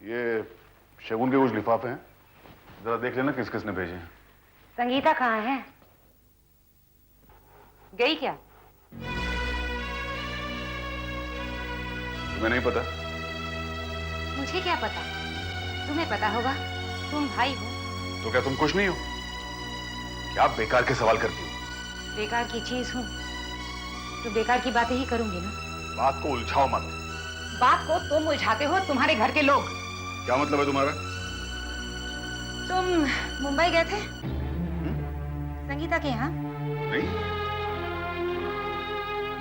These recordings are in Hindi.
ये शगुन के कुछ लिफाफे हैं, जरा देख लेना किस किस ने भेजे हैं। संगीता कहाँ है? गई क्या? तुम्हें नहीं पता? मुझे क्या पता, तुम्हें पता होगा, तुम भाई हो। तो क्या तुम खुश नहीं हो? क्या बेकार के सवाल करती हो? बेकार की चीज हूँ तो बेकार की बातें ही करूंगी ना। बात को उलझाओ मत। बात को तुम उलझाते हो, तुम्हारे घर के लोग। क्या मतलब है तुम्हारा? तुम मुंबई गए थे संगीता के यहाँ? नहीं,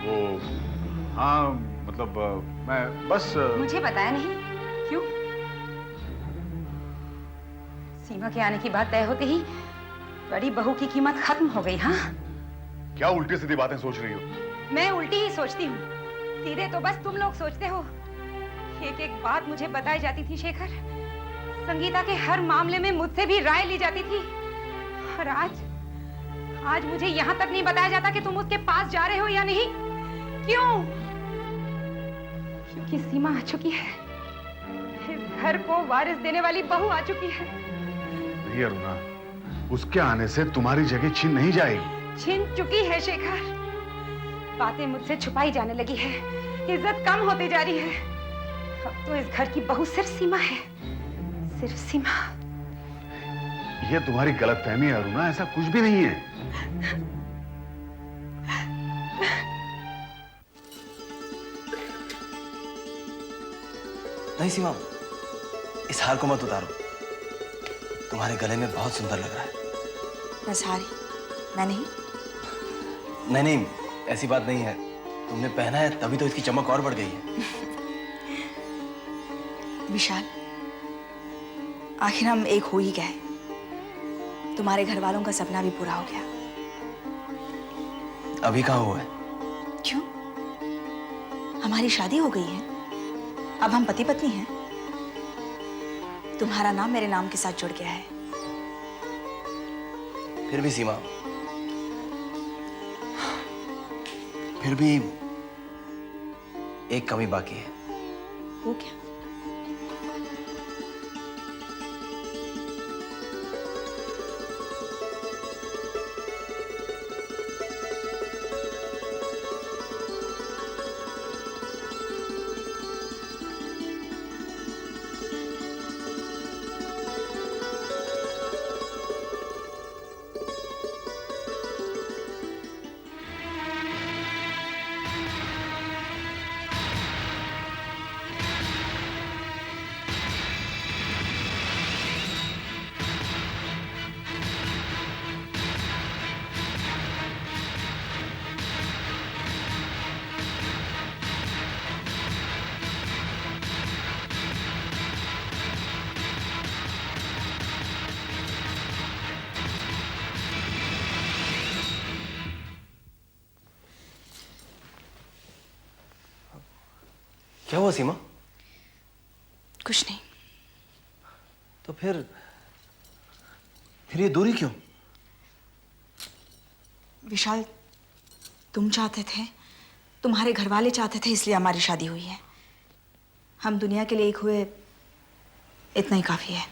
वो हाँ मतलब मैं बस मुझे बताया नहीं। क्यों? सीमा के आने की बात तय होते ही बड़ी बहू की कीमत खत्म हो गई। हाँ, क्या उल्टी सीधी बातें सोच रही हो? मैं उल्टी ही सोचती हूँ, सीधे तो बस तुम लोग सोचते हो। एक एक बात मुझे बताई जाती थी शेखर, संगीता के हर मामले में मुझसे भी राय ली जाती थी। और आज मुझे यहाँ तक नहीं बताया जाता कि तुम उसके पास जा रहे हो या नहीं। क्यों? क्योंकि सीमा आ चुकी है, इस घर को वारिस देने वाली बहू आ चुकी है। नहीं अरुणा, उसके आने से तुम्हारी जगह छीन नहीं जाएगी। छीन चुकी है शेखर, बातें मुझसे छुपाई जाने लगी है, इज्जत कम होती जा रही है। अब तो इस घर की बहू सिर्फ सीमा है, सिर्फ सीमा। ये तुम्हारी गलतफहमी है अरुणा, ऐसा कुछ भी नहीं है। नहीं सीमा, इस हार को मत उतारो, तुम्हारे गले में बहुत सुंदर लग रहा है। बस हारी, मैं नहीं। नहीं, ऐसी बात नहीं है, तुमने पहना है तभी तो इसकी चमक और बढ़ गई है। विशाल, आखिर हम एक हो ही गए। तुम्हारे घर वालों का सपना भी पूरा हो गया। अभी कहाँ हुआ है? क्यों? हमारी शादी हो गई है, अब हम पति पत्नी हैं। तुम्हारा नाम मेरे नाम के साथ जुड़ गया है। फिर भी सीमा, फिर भी एक कमी बाकी है। वो क्या? क्या हुआ सीमा? कुछ नहीं। तो फिर ये दूरी क्यों? विशाल, तुम चाहते थे, तुम्हारे घर वाले चाहते थे, इसलिए हमारी शादी हुई है। हम दुनिया के लिए एक हुए, इतना ही काफी है।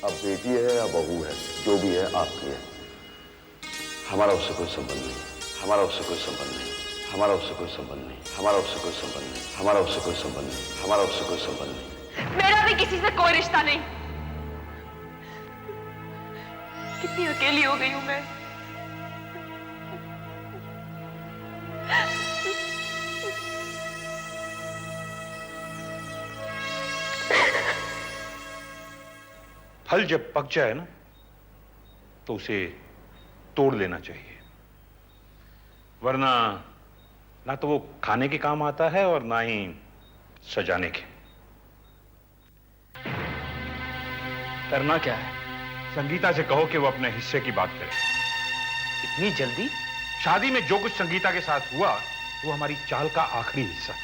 अब बेटी है या बहू है, जो भी है आपकी है। हमारा उससे कोई संबंध नहीं, हमारा उससे कोई संबंध नहीं, हमारा उससे कोई संबंध नहीं, हमारा उससे कोई संबंध नहीं, हमारा उससे कोई संबंध नहीं, हमारा उससे कोई संबंध नहीं। मेरा भी किसी से कोई रिश्ता नहीं। कितनी अकेली हो गई हूं मैं। फल जब पक जाए ना तो उसे तोड़ लेना चाहिए, वरना ना तो वो खाने के काम आता है और ना ही सजाने के। करना क्या है? संगीता से कहो कि वो अपने हिस्से की बात करे। इतनी जल्दी? शादी में जो कुछ संगीता के साथ हुआ वो हमारी चाल का आखिरी हिस्सा था।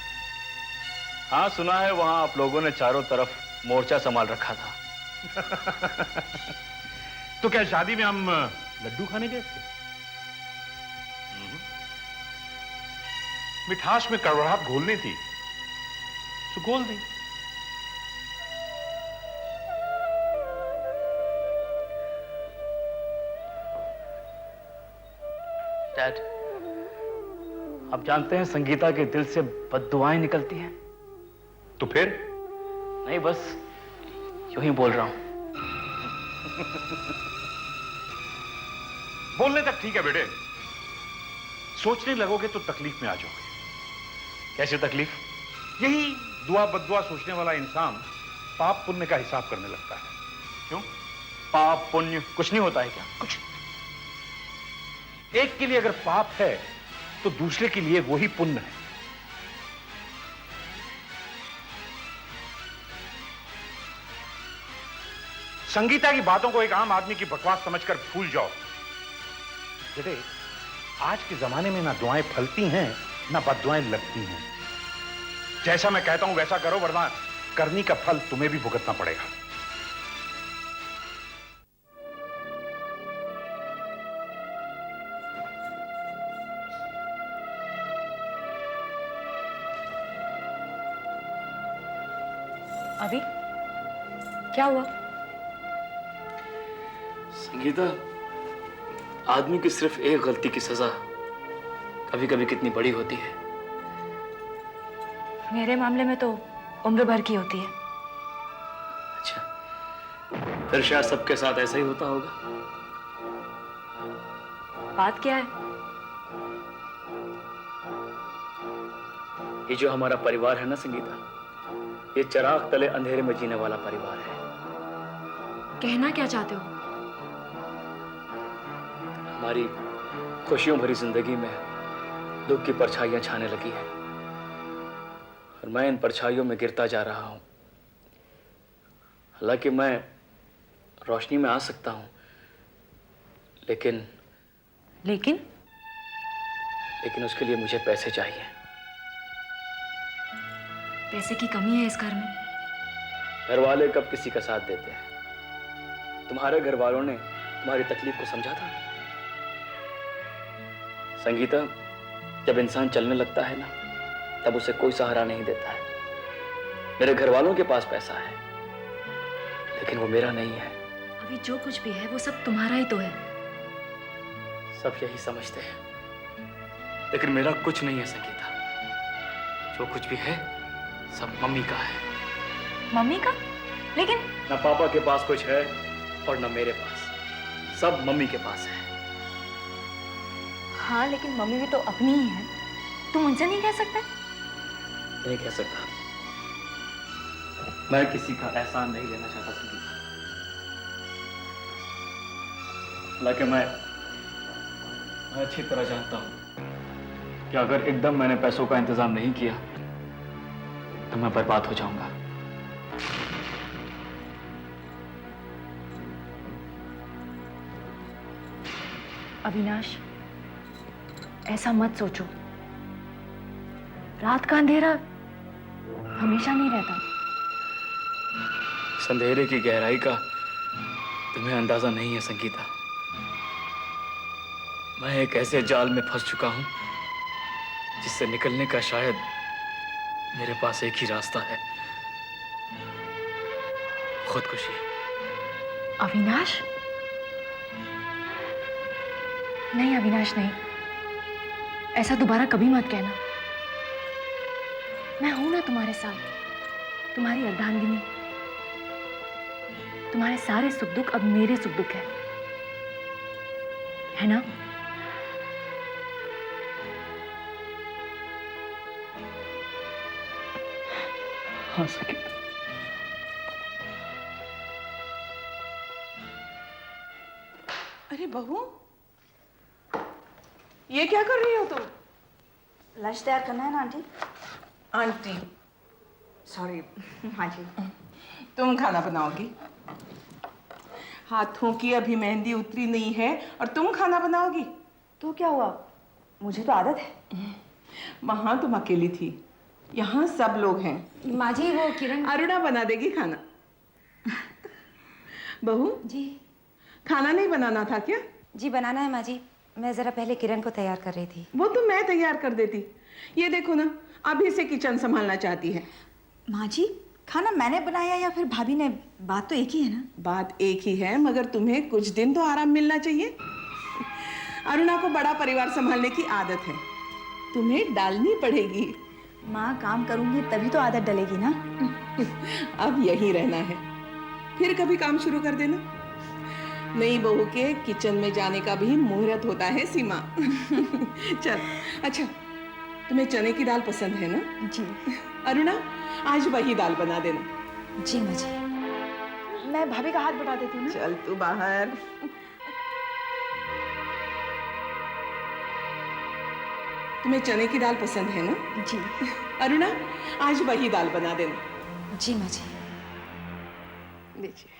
हाँ, सुना है वहां आप लोगों ने चारों तरफ मोर्चा संभाल रखा था। तो क्या शादी में हम लड्डू खाने गए थे? मिठास में कड़वाहट घोलनी थी तो घोल दी। डैड, आप जानते हैं संगीता के दिल से बद्दुआएं निकलती हैं। तो फिर नहीं, बस यूं ही बोल रहा हूं। बोलने तक ठीक है बेटे, सोचने लगोगे तो तकलीफ में आ जाओगे। कैसी तकलीफ? यही दुआ बद्दुआ सोचने वाला इंसान पाप पुण्य का हिसाब करने लगता है। क्यों? पाप पुण्य कुछ नहीं होता है क्या? कुछ एक के लिए अगर पाप है तो दूसरे के लिए वही पुण्य है। संगीता की बातों को एक आम आदमी की बकवास समझकर भूल जाओ। बेटे, आज के जमाने में ना दुआएं फलती हैं ना बद्दुआएं लगती हैं। जैसा मैं कहता हूं वैसा करो, वरना करनी का फल तुम्हें भी भुगतना पड़ेगा। अभी क्या हुआ? संगीता, आदमी की सिर्फ एक गलती की सजा कभी कभी कितनी बड़ी होती है। मेरे मामले में तो उम्र भर की होती है। अच्छा, फिर शायद सबके साथ ऐसा ही होता होगा। बात क्या है? ये जो हमारा परिवार है ना संगीता, ये चिराग तले अंधेरे में जीने वाला परिवार है। कहना क्या चाहते हो? हमारी खुशियों भरी जिंदगी में दुख की परछाइयां छाने लगी हैं और मैं इन परछाइयों में गिरता जा रहा हूं। हालांकि मैं रोशनी में आ सकता हूं, लेकिन उसके लिए मुझे पैसे चाहिए। पैसे की कमी है इस घर में। घर वाले कब किसी का साथ देते हैं? तुम्हारे घर वालों ने तुम्हारी तकलीफ को समझा था। संगीता, जब इंसान चलने लगता है ना, तब उसे कोई सहारा नहीं देता है। मेरे घर वालों के पास पैसा है, लेकिन वो मेरा नहीं है। अभी जो कुछ भी है वो सब तुम्हारा ही तो है। सब यही समझते हैं, लेकिन मेरा कुछ नहीं है संगीता। जो कुछ भी है सब मम्मी का है। मम्मी का? लेकिन ना पापा के पास कुछ है और ना मेरे पास, सब मम्मी के पास है। हाँ, लेकिन मम्मी भी तो अपनी ही है। तुम उनसे नहीं कह सकते? नहीं कह सकता। मैं किसी का एहसान नहीं लेना चाहता संगीता। हालांकि मैं अच्छी तरह जानता हूं कि अगर एकदम मैंने पैसों का इंतजाम नहीं किया तो मैं बर्बाद हो जाऊंगा। अविनाश, ऐसा मत सोचो। रात का अंधेरा हमेशा नहीं रहता। इस अंधेरे की गहराई का तुम्हें अंदाजा नहीं है संगीता। मैं एक ऐसे जाल में फंस चुका हूं जिससे निकलने का शायद मेरे पास एक ही रास्ता है, खुदकुशी। अविनाश? नहीं अविनाश, नहीं। ऐसा दोबारा कभी मत कहना। मैं हूं ना तुम्हारे साथ, तुम्हारी अर्धांगिनी। तुम्हारे सारे सुख दुख अब मेरे सुख दुख है ना? हाँ संगीता। अरे बहू, ये क्या कर रही हो तुम? लंच तैयार करना है ना आंटी? Aunty, sorry. हाँ जी। तुम खाना बनाओगी? हाथों की अभी मेहंदी उतरी नहीं है और तुम खाना बनाओगी? तो क्या हुआ, मुझे तो आदत है। वहां तुम अकेली थी, यहाँ सब लोग हैं। माँ जी, वो किरण। अरुणा बना देगी खाना। बहू जी। खाना नहीं बनाना था क्या? जी बनाना है माँ जी। मैं जरा पहले किरण को तैयार कर रही थी। वो तो मैं तैयार कर देती। ये देखो ना, अभी से किचन संभालना चाहती है। माँ जी, खाना मैंने बनाया या फिर भाभी ने, बात तो एक ही है ना। बात एक ही है, मगर तुम्हें कुछ दिन तो आराम मिलना चाहिए। अरुणा को बड़ा परिवार संभालने की आदत है, तुम्हें डालनी पड़ेगी। माँ, काम करूंगी तभी तो आदत डलेगी ना। अब यहीं रहना है, फिर कभी काम शुरू कर देना। नई बहू के किचन में जाने का भी मुहूर्त होता है सीमा। चल, अच्छा तुम्हें चने की दाल पसंद है ना? जी। अरुणा, आज वही दाल बना देना। जी माँ जी। मैं भाभी का हाथ बटा देती हूँ ना। चल तू बाहर। तुम्हें चने की दाल पसंद है ना? जी। अरुणा, आज वही दाल बना देना। जी माँ जी। लीजिए।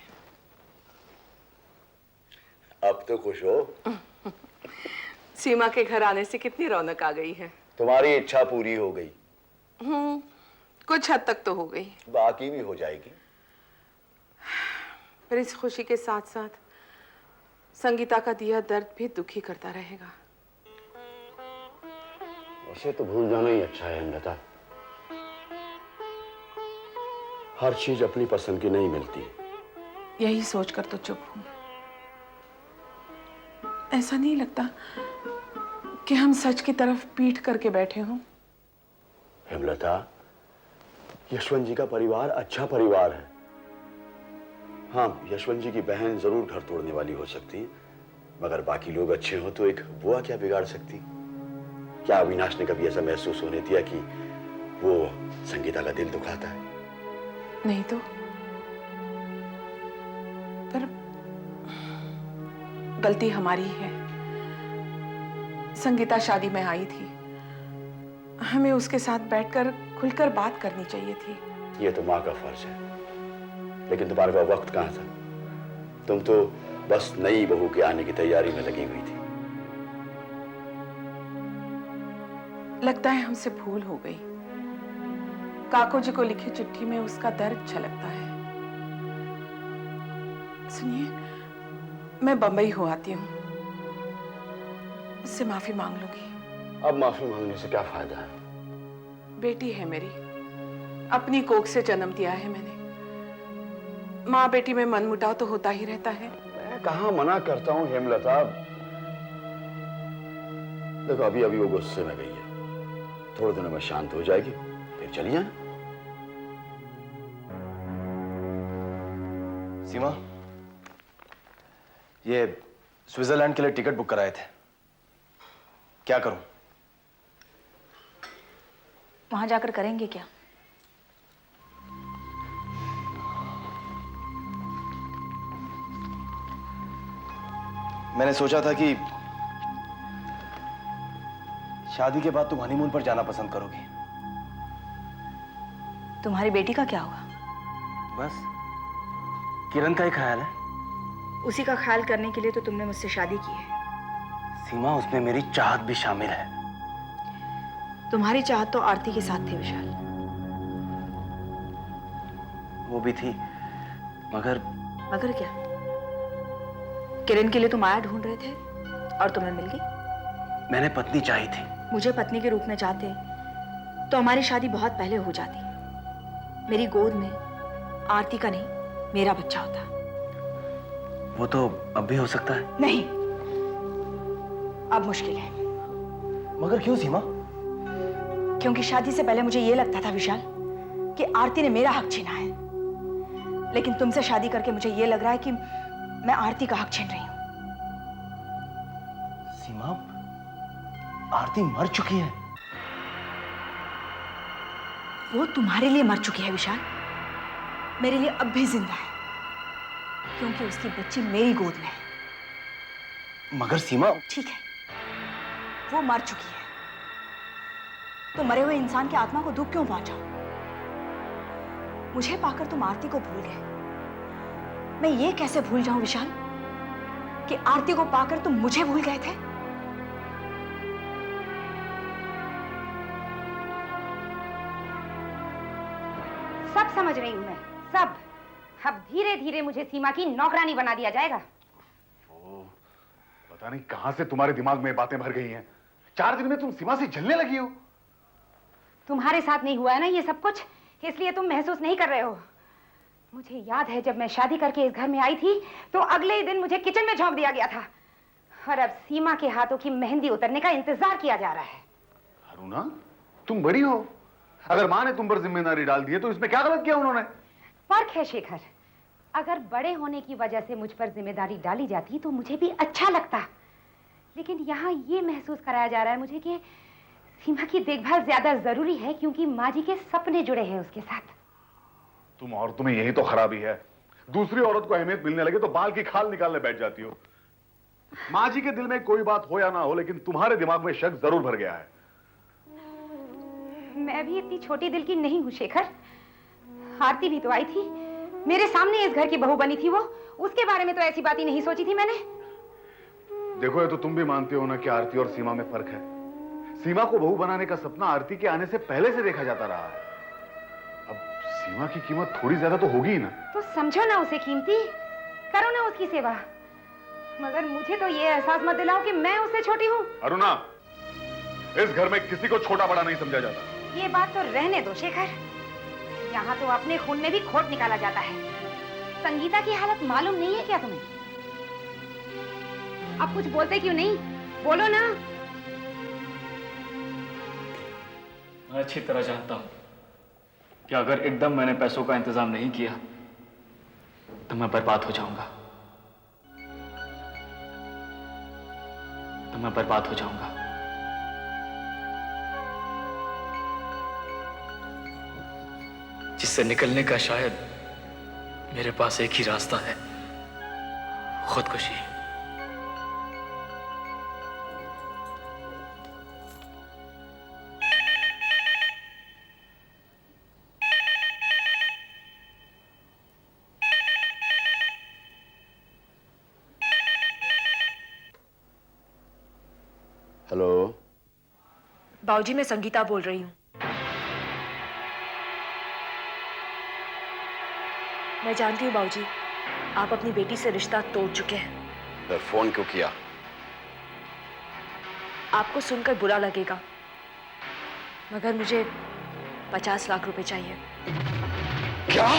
अब तो खुश हो? सीमा के घर आने से कितनी रौनक आ गई है। तुम्हारी इच्छा पूरी हो गई। कुछ हद तक तो हो गई, बाकी भी हो जाएगी। पर इस खुशी के साथ साथ संगीता का दिया दर्द भी दुखी करता रहेगा। उसे तो भूल जाना ही अच्छा है अमृता। हर चीज अपनी पसंद की नहीं मिलती। यही सोचकर तो चुप हूं। ऐसा नहीं लगता कि हम सच की तरफ पीठ करके बैठे हों? हेमलता, यशवंत जी का परिवार अच्छा परिवार है। हाँ, यशवंत जी की बहन जरूर घर तोड़ने वाली हो सकती है, मगर बाकी लोग अच्छे हो तो एक बुआ क्या बिगाड़ सकती? क्या अविनाश ने कभी ऐसा महसूस होने दिया कि वो संगीता का दिल दुखाता है? नहीं तो। पर गलती हमारी है। संगीता शादी में आई थी, हमें उसके साथ बैठकर खुलकर बात करनी चाहिए थी। ये तो माँ का फर्ज है, लेकिन तुम्हारे पास वक्त कहाँ था? तुम तो बस नई बहू के आने की तैयारी में लगी हुई थी। लगता है हमसे भूल हो गई। काको जी को लिखी चिट्ठी में उसका दर्द छलकता है। सुनिए, मैं बंबई हो आती हूँ, उससे माफी मांग लूंगी। अब माफी मांगने से क्या फायदा है? बेटी है मेरी, अपनी कोख से जन्म दिया है मैंने। माँ बेटी में मनमुटाव तो होता ही रहता है। मैं कहाँ मना करता हूँ हेमलता। देखो, अभी अभी वो गुस्से में गई है, थोड़े दिनों में शांत हो जाएगी, फिर चलिए ना। सीमा, ये स्विट्जरलैंड के लिए टिकट बुक कराए थे, क्या करूं? वहां जाकर करेंगे क्या? मैंने सोचा था कि शादी के बाद तुम हनीमून पर जाना पसंद करोगी। तुम्हारी बेटी का क्या हुआ? बस किरण का ही ख्याल है। उसी का ख्याल करने के लिए तो तुमने मुझसे शादी की है। सीमा, उसमें मेरी चाहत भी शामिल है। तुम्हारी चाहत तो आरती के साथ थी विशाल। वो भी थी, मगर क्या? किरण के लिए तुम आया ढूंढ रहे थे और तुम्हें मिल गई। मैंने पत्नी चाही थी। मुझे पत्नी के रूप में चाहते तो हमारी शादी बहुत पहले हो जाती। मेरी गोद में आरती का नहीं, मेरा बच्चा होता। वो तो अब भी हो सकता है। नहीं, अब मुश्किल है। मगर क्यों सीमा? क्योंकि शादी से पहले मुझे यह लगता था विशाल कि आरती ने मेरा हक छीना है, लेकिन तुमसे शादी करके मुझे यह लग रहा है कि मैं आरती का हक छीन रही हूं। सीमा, आरती मर चुकी है। वो तुम्हारे लिए मर चुकी है विशाल, मेरे लिए अब भी जिंदा है, क्योंकि उसकी बच्ची मेरी गोद में है। मगर सीमा, ठीक है, वो मर चुकी है, तो मरे हुए इंसान की आत्मा को दुख क्यों पहुंचाओ? मुझे पाकर तुम आरती को भूल गए, मैं ये कैसे भूल जाऊं विशाल कि आरती को पाकर तुम मुझे भूल गए थे? सब समझ रही हूं मैं, सब। अब धीरे धीरे मुझे सीमा की नौकरानी बना दिया जाएगा। पता नहीं कहां से तुम्हारे दिमाग में बातें भर गई हैं। 4 दिन में तुम सीमा से जलने लगी हो। तुम्हारे साथ नहीं हुआ है ना ये सब कुछ, इसलिए तुम महसूस नहीं कर रहे हो। मुझे याद है जब मैं शादी करके इस घर में आई थी तो अगले ही दिन मुझे किचन में झोंक दिया गया था, और अब सीमा के हाथों की मेहंदी उतरने का इंतजार किया जा रहा है। अरुणा, तुम बड़ी हो, अगर मां ने तुम पर जिम्मेदारी डाल दी है तो इसमें क्या गलत किया उन्होंने? फर्क है शेखर, अगर बड़े होने की वजह से मुझ पर जिम्मेदारी डाली जाती तो मुझे भी अच्छा लगता, लेकिन यहाँ ये महसूस कराया जा रहा है मुझे कि सीमा की देखभाल ज्यादा जरूरी है क्योंकि माँ जी के सपने जुड़े हैं उसके साथ। तुम औरतों में यही तो खराबी है, दूसरी औरत को अहमियत मिलने लगे तो बाल की खाल निकालने बैठ जाती हो। माँ जी के दिल में कोई बात हो या ना हो, लेकिन तुम्हारे दिमाग में शक जरूर भर गया है। मैं भी इतनी छोटी दिल की नहीं हूँ शेखर। आरती भी तो आई थी, मेरे सामने इस घर की बहू बनी थी वो, उसके बारे में तो ऐसी बात ही नहीं सोची थी मैंने। देखो, ये तो तुम भी मानते हो ना कि आरती और सीमा में फर्क है। सीमा को बहू बनाने का सपना आरती के आने से पहले से देखा जाता रहा है। अब सीमा की कीमत थोड़ी ज्यादा तो होगी ही ना। तो समझो ना उसे कीमती, करो ना उसकी सेवा, मगर मुझे तो ये एहसास मत दिलाओ कि मैं उससे छोटी हूँ। अरुणा, इस घर में किसी को छोटा बड़ा नहीं समझा जाता। ये बात तो रहने दो शेखर, यहाँ तो अपने खून में भी खोट निकाला जाता है। संगीता की हालत मालूम नहीं है क्या तुम्हें? अब कुछ बोलते क्यों नहीं, बोलो ना। मैं अच्छी तरह जानता हूं कि अगर एकदम मैंने पैसों का इंतजाम नहीं किया तो मैं बर्बाद हो जाऊंगा, जिससे निकलने का शायद मेरे पास एक ही रास्ता है, खुदकुशी। हेलो। बाबूजी, मैं संगीता बोल रही हूँ। मैं जानती हूँ बाबूजी, आप अपनी बेटी से रिश्ता तोड़ चुके हैं। फिर फोन क्यों किया? आपको सुनकर बुरा लगेगा, मगर मुझे 50 लाख रुपए चाहिए। क्या?